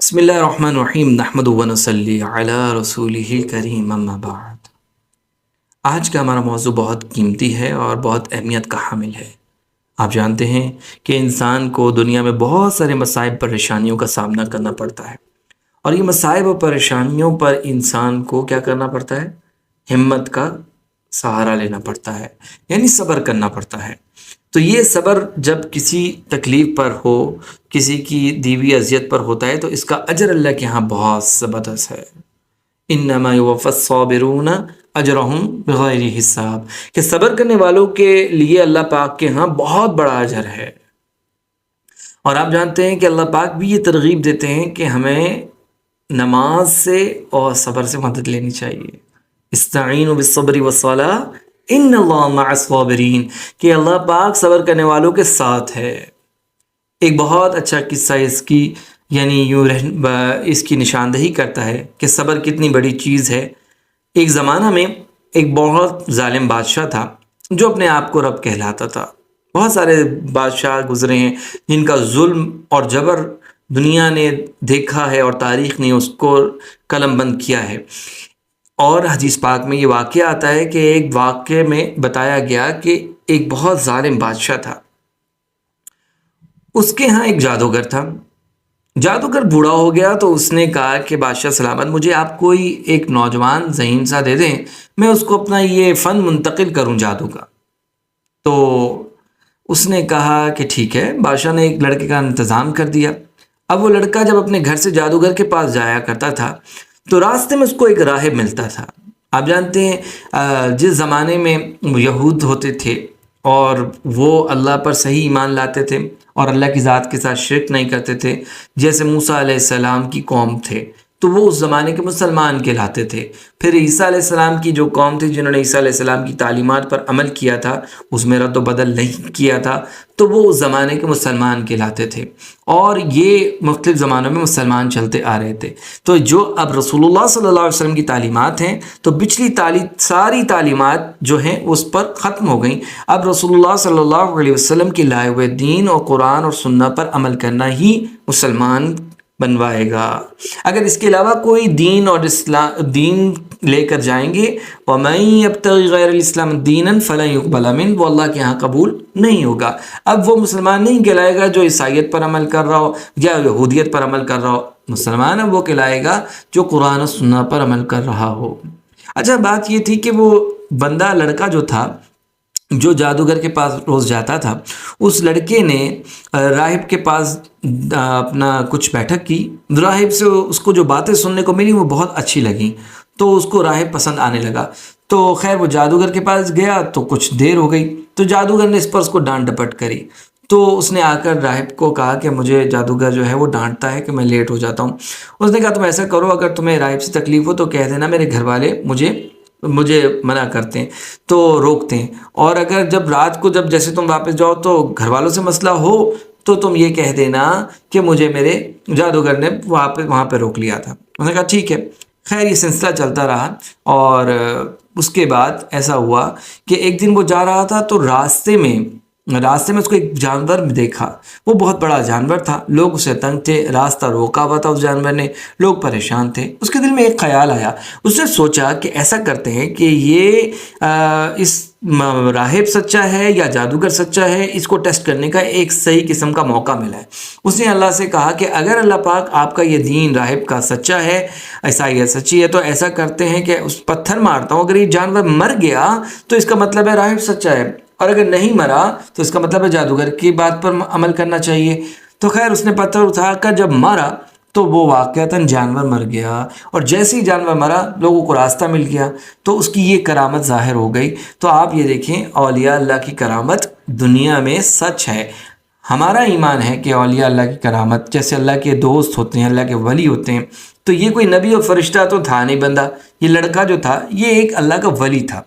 بسم اللہ الرحمن الرحیم نحمد و نصلی علی رسولہ الکریم اما بعد۔ آج کا ہمارا موضوع بہت قیمتی ہے اور بہت اہمیت کا حامل ہے۔ آپ جانتے ہیں کہ انسان کو دنیا میں بہت سارے مصائب پریشانیوں کا سامنا کرنا پڑتا ہے، اور یہ مصائب اور پریشانیوں پر انسان کو کیا کرنا پڑتا ہے؟ ہمت کا سہارا لینا پڑتا ہے، یعنی صبر کرنا پڑتا ہے۔ تو یہ صبر جب کسی تکلیف پر ہو، کسی کی دیوی اذیت پر ہوتا ہے، تو اس کا اجر اللہ کے ہاں بہت زبردست ہے۔ انما یوفی الصابرون اجرہم بغیر حساب، کہ صبر کرنے والوں کے لیے اللہ پاک کے ہاں بہت بڑا اجر ہے۔ اور آپ جانتے ہیں کہ اللہ پاک بھی یہ ترغیب دیتے ہیں کہ ہمیں نماز سے اور صبر سے مدد لینی چاہیے۔ استعینوا بالصبر والصلاۃ ان اللہ مع الصابرین، کہ اللہ پاک صبر کرنے والوں کے ساتھ ہے۔ ایک بہت اچھا قصہ یعنی اس کی نشاندہی کرتا ہے کہ صبر کتنی بڑی چیز ہے۔ ایک زمانہ میں ایک بہت ظالم بادشاہ تھا جو اپنے آپ کو رب کہلاتا تھا۔ بہت سارے بادشاہ گزرے ہیں جن کا ظلم اور جبر دنیا نے دیکھا ہے اور تاریخ نے اس کو قلم بند کیا ہے۔ اور حدیث پاک میں یہ واقعہ آتا ہے کہ ایک واقعے میں بتایا گیا کہ ایک بہت ظالم بادشاہ تھا، اس کے ہاں ایک جادوگر تھا۔ جادوگر بوڑھا ہو گیا تو اس نے کہا کہ بادشاہ سلامت، مجھے آپ کوئی ایک نوجوان ذہین سا دے دیں، میں اس کو اپنا یہ فن منتقل کروں جادو کا۔ تو اس نے کہا کہ ٹھیک ہے۔ بادشاہ نے ایک لڑکے کا انتظام کر دیا۔ اب وہ لڑکا جب اپنے گھر سے جادوگر کے پاس جایا کرتا تھا تو راستے میں اس کو ایک راہب ملتا تھا۔ آپ جانتے ہیں جس زمانے میں یہود ہوتے تھے اور وہ اللہ پر صحیح ایمان لاتے تھے اور اللہ کی ذات کے ساتھ شرک نہیں کرتے تھے، جیسے موسیٰ علیہ السلام کی قوم تھے، تو وہ اس زمانے کے مسلمان کہلاتے تھے۔ پھر عیسیٰ علیہ السلام کی جو قوم تھی جنہوں نے عیسیٰ علیہ السلام کی تعلیمات پر عمل کیا تھا، اس میں رد و بدل نہیں کیا تھا، تو وہ اس زمانے کے مسلمان کہلاتے تھے۔ اور یہ مختلف زمانوں میں مسلمان چلتے آ رہے تھے۔ تو جو اب رسول اللہ صلی اللہ علیہ وسلم کی تعلیمات ہیں، تو پچھلی ساری تعلیمات جو ہیں اس پر ختم ہو گئیں۔ اب رسول اللہ صلی اللہ علیہ وسلم کے لائے ہوئے دین اور قرآن اور سنت پر عمل کرنا ہی مسلمان بنوائے گا۔ اگر اس کے علاوہ کوئی دین اور دین لے کر جائیں گے، وَمَن يَبْتَغِ غَيْرَ الْإِسْلَامِ دِينًا فَلَن يُقْبَلَ مِنْهُ، وہ اللہ کے ہاں قبول نہیں ہوگا۔ اب وہ مسلمان نہیں کہلائے گا جو عیسائیت پر عمل کر رہا ہو یا یہودیت پر عمل کر رہا ہو۔ مسلمان اب وہ کہلائے گا جو قرآن و سنت پر عمل کر رہا ہو۔ اچھا، بات یہ تھی کہ وہ بندہ لڑکا جو تھا، جو جادوگر کے پاس روز جاتا تھا، اس لڑکے نے راہب کے پاس اپنا کچھ بیٹھک کی۔ راہب سے اس کو جو باتیں سننے کو ملی وہ بہت اچھی لگیں، تو اس کو راہب پسند آنے لگا۔ تو خیر وہ جادوگر کے پاس گیا تو کچھ دیر ہو گئی، تو جادوگر نے اس پر اس کو ڈانٹ ڈپٹ کری۔ تو اس نے آ کر راہب کو کہا کہ مجھے جادوگر جو ہے وہ ڈانٹتا ہے کہ میں لیٹ ہو جاتا ہوں۔ اس نے کہا تم ایسا کرو، اگر تمہیں راہب سے تکلیف ہو تو کہہ دینا میرے گھر والے مجھے منع کرتے ہیں تو روکتے ہیں، اور اگر جب رات کو جیسے تم واپس جاؤ تو گھر والوں سے مسئلہ ہو تو تم یہ کہہ دینا کہ مجھے میرے جادوگر نے وہاں پہ روک لیا تھا۔ انہوں نے کہا ٹھیک ہے۔ خیر یہ سلسلہ چلتا رہا، اور اس کے بعد ایسا ہوا کہ ایک دن وہ جا رہا تھا تو راستے میں اس کو ایک جانور دیکھا۔ وہ بہت بڑا جانور تھا، لوگ اسے تنگ تھے، راستہ روکا ہوا تھا اس جانور نے، لوگ پریشان تھے۔ اس کے دل میں ایک خیال آیا، اس نے سوچا کہ ایسا کرتے ہیں کہ یہ اس راہب سچا ہے یا جادوگر سچا ہے، اس کو ٹیسٹ کرنے کا ایک صحیح قسم کا موقع ملا ہے۔ اس نے اللہ سے کہا کہ اگر اللہ پاک آپ کا یہ دین راہب کا سچا ہے، عیسائیت سچی ہے، تو ایسا کرتے ہیں کہ اس پتھر مارتا ہوں، اگر یہ جانور مر گیا تو اس کا مطلب ہے راہب سچا ہے، اور اگر نہیں مرا تو اس کا مطلب ہے جادوگر کی بات پر عمل کرنا چاہیے۔ تو خیر اس نے پتھر اٹھا کر جب مارا تو وہ واقعتاً جانور مر گیا، اور جیسے ہی جانور مرا لوگوں کو راستہ مل گیا، تو اس کی یہ کرامت ظاہر ہو گئی۔ تو آپ یہ دیکھیں، اولیاء اللہ کی کرامت دنیا میں سچ ہے۔ ہمارا ایمان ہے کہ اولیاء اللہ کی کرامت، جیسے اللہ کے دوست ہوتے ہیں، اللہ کے ولی ہوتے ہیں، تو یہ کوئی نبی اور فرشتہ تو تھا نہیں بندہ، یہ لڑکا جو تھا یہ ایک اللہ کا ولی تھا۔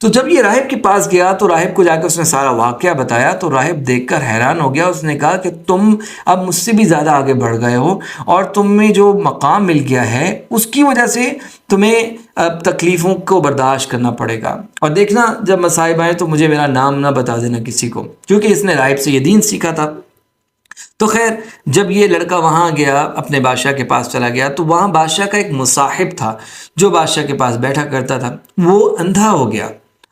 تو جب یہ راہب کے پاس گیا تو راہب کو جا کے اس نے سارا واقعہ بتایا، تو راہب دیکھ کر حیران ہو گیا۔ اس نے کہا کہ تم اب مجھ سے بھی زیادہ آگے بڑھ گئے ہو، اور تمہیں جو مقام مل گیا ہے اس کی وجہ سے تمہیں اب تکلیفوں کو برداشت کرنا پڑے گا، اور دیکھنا جب مصائب آئے تو مجھے میرا نام نہ بتا دینا کسی کو، کیونکہ اس نے راہب سے یہ دین سیکھا تھا۔ تو خیر جب یہ لڑکا وہاں گیا، اپنے بادشاہ کے پاس چلا گیا، تو وہاں بادشاہ کا ایک مصاحب تھا جو بادشاہ کے پاس بیٹھا کرتا تھا، وہ اندھا ہو گیا۔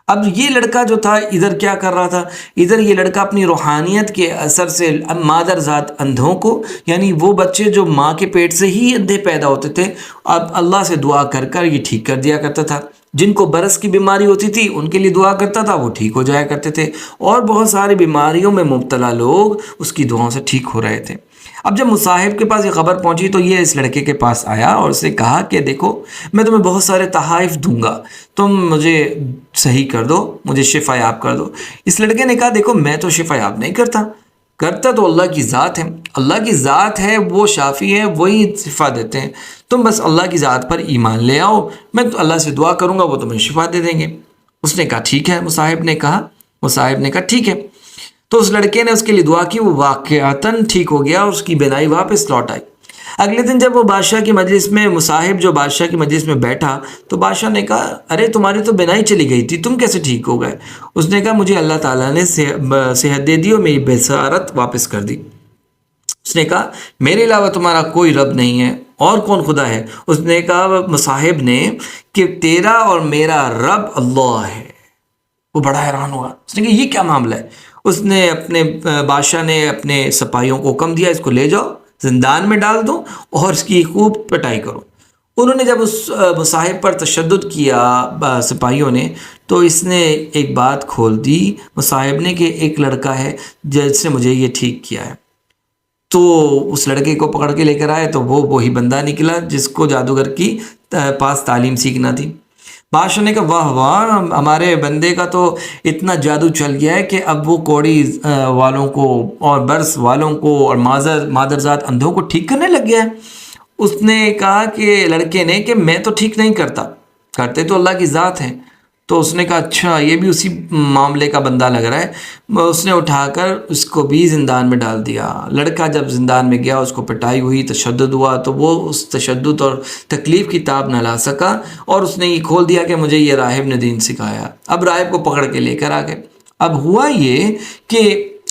اب یہ لڑکا جو تھا ادھر کیا کر رہا تھا، ادھر یہ لڑکا اپنی روحانیت کے اثر سے مادر ذات اندھوں کو، یعنی وہ بچے جو ماں کے پیٹ سے ہی اندھے پیدا ہوتے تھے، اب اللہ سے دعا کر کر یہ ٹھیک کر دیا کرتا تھا۔ جن کو برس کی بیماری ہوتی تھی ان کے لیے دعا کرتا تھا، وہ ٹھیک ہو جایا کرتے تھے، اور بہت ساری بیماریوں میں مبتلا لوگ اس کی دعاؤں سے ٹھیک ہو رہے تھے۔ اب جب مصاحب کے پاس یہ خبر پہنچی تو یہ اس لڑکے کے پاس آیا اور اسے کہا کہ دیکھو میں تمہیں بہت سارے تحائف دوں گا، تم مجھے صحیح کر دو، مجھے شفا یاب کر دو۔ اس لڑکے نے کہا دیکھو میں تو شفا یاب نہیں کرتا تو اللہ کی ذات ہے، اللہ کی ذات ہے، وہ شافی ہے، وہی شفا دیتے ہیں، تم بس اللہ کی ذات پر ایمان لے آؤ، میں تو اللہ سے دعا کروں گا، وہ تمہیں شفا دے دیں گے۔ اس نے کہا ٹھیک ہے، مصاحب نے کہا ٹھیک ہے۔ تو اس لڑکے نے اس کے لیے دعا کی، وہ واقعتاً ٹھیک ہو گیا اور اس کی بینائی واپس لوٹ آئی۔ اگلے دن جب وہ بادشاہ کی مجلس میں، مصاحب جو بادشاہ کی مجلس میں بیٹھا، تو بادشاہ نے کہا ارے تمہاری تو بینائی چلی گئی تھی، تم کیسے ٹھیک ہو گئے؟ اس نے کہا مجھے اللہ تعالیٰ نے صحت دے دی اور میری بصارت واپس کر دی۔ اس نے کہا میرے علاوہ تمہارا کوئی رب نہیں ہے، اور کون خدا ہے؟ اس نے کہا مصاحب نے کہ تیرا اور میرا رب اللہ ہے۔ وہ بڑا حیران ہوا، اس نے کہا یہ کیا معاملہ ہے؟ اس نے اپنے بادشاہ نے اپنے سپاہیوں کو حکم دیا اس کو لے جاؤ، زندان میں ڈال دو اور اس کی خوب پٹائی کرو۔ انہوں نے جب اس مصاحب پر تشدد کیا سپاہیوں نے، تو اس نے ایک بات کھول دی مصاحب نے کہ ایک لڑکا ہے جس نے مجھے یہ ٹھیک کیا ہے۔ تو اس لڑکے کو پکڑ کے لے کر آئے تو وہ وہی بندہ نکلا جس کو جادوگر کی پاس تعلیم سیکھنا تھی۔ بادشاہ نے کہا واہ واہ، ہمارے بندے کا تو اتنا جادو چل گیا ہے کہ اب وہ کوڑی والوں کو اور برس والوں کو اور مادرزاد اندھوں کو ٹھیک کرنے لگ گیا ہے۔ اس نے کہا کہ لڑکے نے کہ میں تو ٹھیک نہیں کرتے تو اللہ کی ذات ہے۔ تو اس نے کہا اچھا یہ بھی اسی معاملے کا بندہ لگ رہا ہے۔ اس نے اٹھا کر اس کو بھی زندان میں ڈال دیا۔ لڑکا جب زندان میں گیا، اس کو پٹائی ہوئی، تشدد ہوا، تو وہ اس تشدد اور تکلیف کی تاب نہ لا سکا، اور اس نے یہ کھول دیا کہ مجھے یہ راہب نے دین سکھایا۔ اب راہب کو پکڑ کے لے کر آ گئے۔ اب ہوا یہ کہ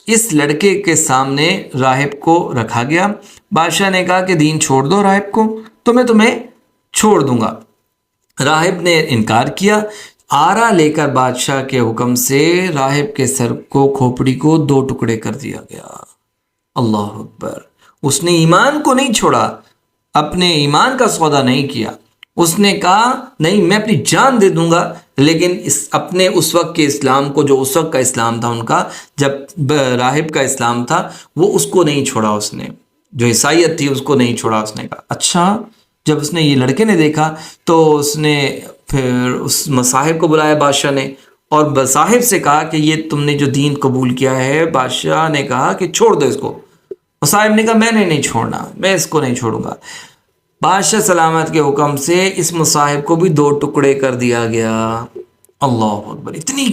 اس لڑکے کے سامنے راہب کو رکھا گیا۔ بادشاہ نے کہا کہ دین چھوڑ دو راہب کو، تو میں تمہیں چھوڑ دوں گا۔ راہب نے انکار کیا۔ آرا لے کر بادشاہ کے حکم سے راہب کے سر کو، کھوپڑی کو 2 ٹکڑے کر دیا گیا۔ اللہ اکبر! اس نے ایمان کو نہیں چھوڑا، اپنے ایمان کا سودا نہیں کیا۔ اس نے کہا نہیں میں اپنی جان دے دوں گا، لیکن اپنے اس وقت کے اسلام کو، جو اس وقت کا اسلام تھا ان کا، جب راہب کا اسلام تھا، وہ اس کو نہیں چھوڑا۔ اس نے جو عیسائیت تھی اس کو نہیں چھوڑا۔ اس نے کہا اچھا۔ جب اس نے یہ لڑکے نے دیکھا تو اس نے پھر اس مصاحب کو بلایا بادشاہ نے، اور مصاحب سے کہا کہ یہ تم نے جو دین قبول کیا ہے، بادشاہ نے کہا کہ چھوڑ دو اس کو۔ مصاحب نے کہا میں نے نہیں چھوڑنا، میں اس کو نہیں چھوڑوں گا۔ بادشاہ سلامت کے حکم سے اس مصاحب کو بھی 2 ٹکڑے کر دیا گیا۔ اللہ اکبر! اتنی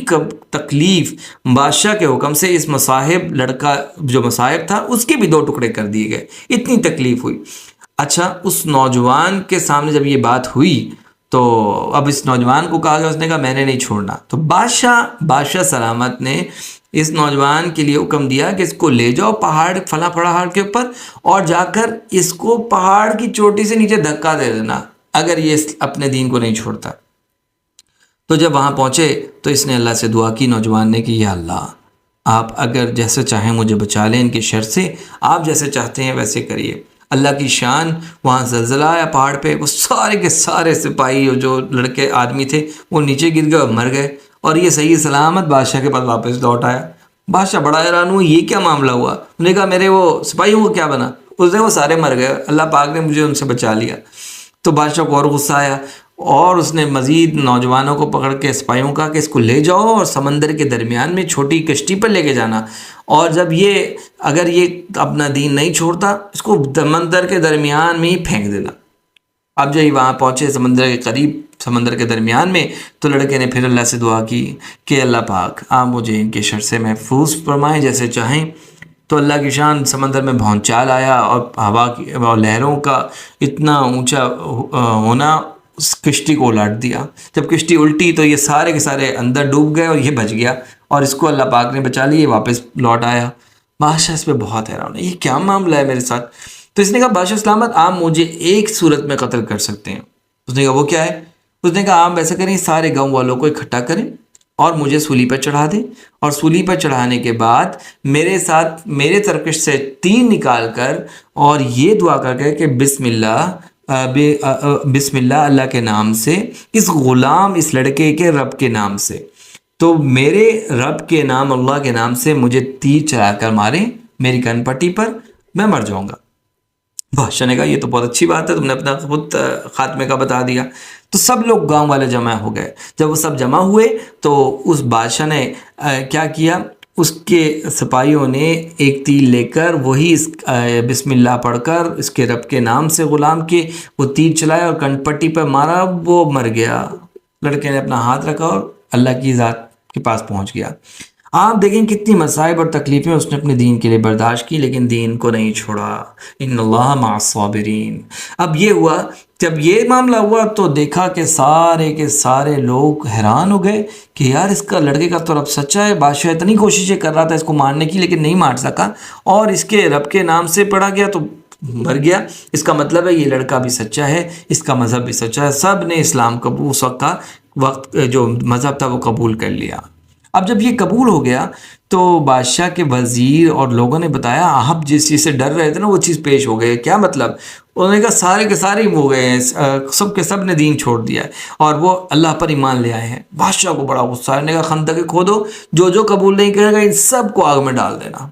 تکلیف! بادشاہ کے حکم سے اس مصاحب، لڑکا جو مصاحب تھا، اس کے بھی 2 ٹکڑے کر دیے گئے، اتنی تکلیف ہوئی۔ اچھا اس نوجوان کے سامنے جب یہ بات ہوئی تو اب اس نوجوان کو کہا گیا، اس نے کہا میں نے نہیں چھوڑنا۔ تو بادشاہ سلامت نے اس نوجوان کے لیے حکم دیا کہ اس کو لے جاؤ فلاں پہاڑ کے اوپر، اور جا کر اس کو پہاڑ کی چوٹی سے نیچے دھکا دے دینا اگر یہ اپنے دین کو نہیں چھوڑتا۔ تو جب وہاں پہنچے تو اس نے اللہ سے دعا کی، نوجوان نے کہ یا اللہ آپ اگر جیسے چاہیں مجھے بچا لیں ان کے شر سے، آپ جیسے چاہتے ہیں ویسے کریے۔ اللہ کی شان، وہاں زلزلہ آیا پہاڑ پہ، وہ سارے کے سارے سپاہی جو لڑکے آدمی تھے وہ نیچے گر گئے اور مر گئے، اور یہ صحیح سلامت بادشاہ کے پاس واپس لوٹ آیا۔ بادشاہ بڑا حیران ہوا، یہ کیا معاملہ ہوا؟ انہوں نے کہا میرے وہ سپاہیوں کو کیا بنا؟ اس نے وہ سارے مر گئے، اللہ پاک نے مجھے ان سے بچا لیا۔ تو بادشاہ کو اور غصہ آیا، اور اس نے مزید نوجوانوں کو پکڑ کے سپاہیوں کا کہ اس کو لے جاؤ اور سمندر کے درمیان میں چھوٹی کشتی پر لے کے جانا، اور جب اگر یہ اپنا دین نہیں چھوڑتا اس کو سمندر کے درمیان میں ہی پھینک دینا۔ اب جب وہاں پہنچے سمندر کے قریب، سمندر کے درمیان میں، تو لڑکے نے پھر اللہ سے دعا کی کہ اللہ پاک آپ مجھے ان کے شر سے محفوظ فرمائیں جیسے چاہیں۔ تو اللہ کی شان، سمندر میں بھونچال آیا اور ہوا کی اور لہروں کا اتنا اونچا ہونا اس کشتی کو الٹ دیا۔ جب کشتی الٹی تو یہ سارے کے سارے اندر ڈوب گئے اور یہ بچ گیا، اور اس کو اللہ پاک نے بچا لیا، واپس لوٹ آیا۔ بادشاہ اس پہ بہت حیران ہے، یہ کیا معاملہ ہے میرے ساتھ؟ تو اس نے کہا بادشاہ سلامت آپ مجھے ایک صورت میں قتل کر سکتے ہیں۔ اس نے کہا وہ کیا ہے؟ اس نے کہا آپ ایسا کریں سارے گاؤں والوں کو اکٹھا کریں اور مجھے سولی پر چڑھا دیں، اور سولی پر چڑھانے کے بعد میرے ساتھ میرے طرف سے تیر نکال کر اور یہ دعا کر کے کہ بسم اللہ بسم اللہ اللہ کے نام سے، اس غلام اس لڑکے کے رب کے نام سے، تو میرے رب کے نام اللہ کے نام سے مجھے تیر چلا کر ماریں میری کن پٹی پر، میں مر جاؤں گا۔ بادشاہ نے کہا یہ تو بہت اچھی بات ہے، تم نے اپنا خود خاتمے کا بتا دیا۔ تو سب لوگ گاؤں والے جمع ہو گئے۔ جب وہ سب جمع ہوئے تو اس بادشاہ نے کیا کیا، اس کے سپاہیوں نے ایک تیر لے کر وہی بسم اللہ پڑھ کر اس کے رب کے نام سے غلام کے وہ تیر چلایا اور کن پٹی پر مارا، وہ مر گیا۔ لڑکے نے اپنا ہاتھ رکھا اور اللہ کی ذات کے پاس پہنچ گیا۔ آپ دیکھیں کتنی مصائب اور تکلیفیں اس نے اپنے دین کے لیے برداشت کی، لیکن دین کو نہیں چھوڑا۔ ان اللہ مع الصابرین۔ اب یہ ہوا، جب یہ معاملہ ہوا تو دیکھا کہ سارے کے سارے لوگ حیران ہو گئے کہ یار اس کا لڑکے کا تو رب سچا ہے، بادشاہ اتنی کوششیں کر رہا تھا اس کو مارنے کی لیکن نہیں مار سکا، اور اس کے رب کے نام سے پڑھا گیا تو مر گیا۔ اس کا مطلب ہے یہ لڑکا بھی سچا ہے، اس کا مذہب بھی سچا ہے۔ سب نے اسلام قبول، اس وقت کا جو مذہب تھا وہ قبول کر لیا۔ اب جب یہ قبول ہو گیا تو بادشاہ کے وزیر اور لوگوں نے بتایا آپ جس چیز سے ڈر رہے تھے نا وہ چیز پیش ہو گئی۔ کیا مطلب؟ انہوں نے کہا سارے کے سارے ہو گئے ہیں، سب کے سب نے دین چھوڑ دیا ہے اور وہ اللہ پر ایمان لے آئے ہیں۔ بادشاہ کو بڑا غصہ آیا، نے کہا خندقیں کھودو، جو قبول نہیں کرے گا ان سب کو آگ میں ڈال دینا۔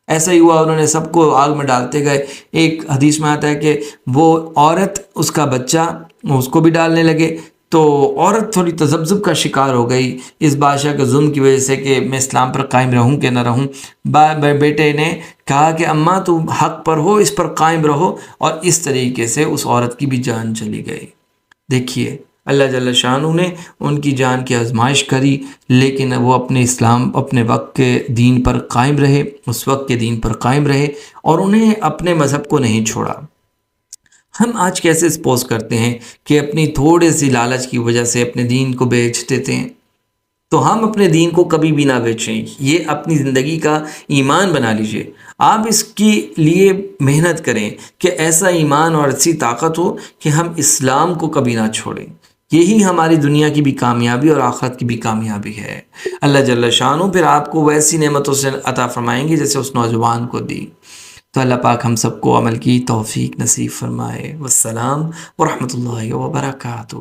ایسا ہی ہوا، انہوں نے سب کو آگ میں ڈالتے گئے۔ ایک حدیث میں آتا ہے کہ وہ عورت اس کا بچہ اس کو بھی ڈالنے لگے، تو عورت تھوڑی تذبذب کا شکار ہو گئی اس بادشاہ کے ظلم کی وجہ سے کہ میں اسلام پر قائم رہوں کہ نہ رہوں۔ بیٹے نے کہا کہ اماں تم حق پر ہو، اس پر قائم رہو، اور اس طریقے سے اس عورت کی بھی جان چلی گئی۔ دیکھیے اللہ جل شانہ نے ان کی جان کی آزمائش کری، لیکن وہ اپنے اسلام اپنے وقت کے دین پر قائم رہے، اس وقت کے دین پر قائم رہے اور انہیں اپنے مذہب کو نہیں چھوڑا۔ ہم آج کیسے سپوز کرتے ہیں کہ اپنی تھوڑے سی لالچ کی وجہ سے اپنے دین کو بیچ دیتے ہیں، تو ہم اپنے دین کو کبھی بھی نہ بیچیں، یہ اپنی زندگی کا ایمان بنا لیجئے۔ آپ اس کے لیے محنت کریں کہ ایسا ایمان اور ایسی طاقت ہو کہ ہم اسلام کو کبھی نہ چھوڑیں۔ یہی ہماری دنیا کی بھی کامیابی اور آخرت کی بھی کامیابی ہے۔ اللہ جل شانہ پھر آپ کو ویسی نعمتوں سے عطا فرمائیں گے جیسے اس نوجوان کو دی۔ تو اللہ پاک ہم سب کو عمل کی توفیق نصیب فرمائے۔ والسلام ورحمۃ اللہ وبرکاتہ۔